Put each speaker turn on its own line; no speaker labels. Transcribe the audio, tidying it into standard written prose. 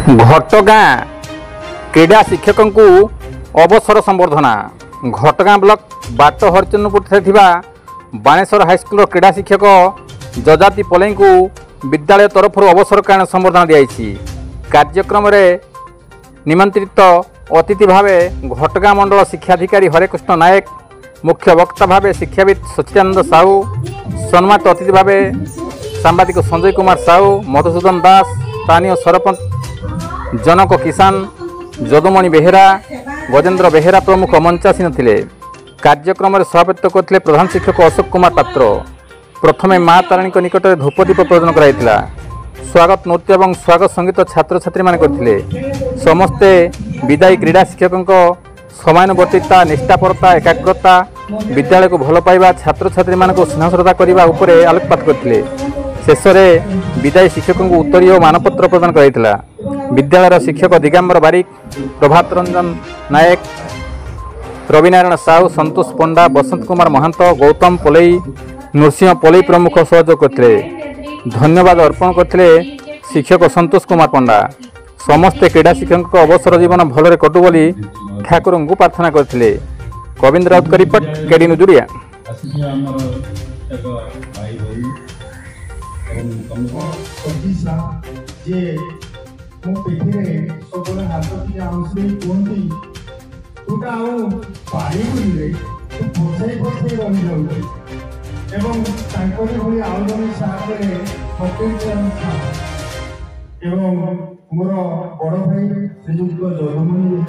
घटगाँ क्रीड़ा शिक्षक को अवसर संबर्धना। घटगाँ ब्लॉक बाट हरिचंद्रपुर बाणेश्वर हाईस्कल क्रीड़ा शिक्षक जजाति पलई को विद्यालय तरफ अवसर कारण संबर्धना दी। कार्यक्रम में निमंत्रित अतिथि भाव घटगाँ मंडल शिक्षाधिकारी हरेकृष्ण नायक, मुख्य वक्ता भाव शिक्षाविद सच्चिदानंद साहू, सम्मानित अतिथि भाव सांबादिक संजय कुमार साहू, मधुसूदन दास, स्थानीय सरपंच जनक किसान, जदुमणि बेहेरा, गजेन्द्र बेहेरा प्रमुख मंचासीन थे। कार्यक्रम में सभापतित्व करते प्रधान शिक्षक अशोक कुमार पात्र। प्रथमे माँ तारिणी निकट में धूपदीप प्रदान कराइला। स्वागत नृत्य और स्वागत संगीत छात्र छात्री मान करथिले। समस्ते विदायी क्रीड़ा शिक्षकों समानुवर्तिता, निष्ठापरता, एकाग्रता, विद्यालय को भल पाइबा, छात्र छात्री मान स्नेह श्रद्धा करने उपर आलोकपात करथिले। शेष में विदायी शिक्षकों को उत्तरीय और मानपत्र प्रदान कराइला। विद्यालय शिक्षक दिगंबर बारिक, प्रभात रंजन नायक, रविनारायण साहू, संतोष पंडा, बसंत कुमार महंत, गौतम पलई, नृसिंह पलई प्रमुख सहयोग करते। धन्यवाद अर्पण करते शिक्षक संतोष कुमार पंडा। समस्ते क्रीड़ा शिक्षक अवसर जीवन भलरे कटु बोली ठाकुर को प्रार्थना करते। कविंद्र राउत का रिपोर्ट, केडी न्यूज ओडिया।
ମୁଁ ପିଠିରେ ସବୁବେଳେ ହାତ ଟିକେ ଆଉଁସିଲେଇ କୁହନ୍ତି ତୁଟା ଆଉ ପାରିବୁନିରେ, ତୁ ପଛେଇ ରହିଯାଉଛୁ। ଏବଂ ତାଙ୍କରି ଭଳି ଆଉ ଜଣେ ସାଥରେ ଏବଂ ମୋର ବଡ଼ ଭାଇ ଶ୍ରୀଯୁକ୍ତ ଜଗମଣି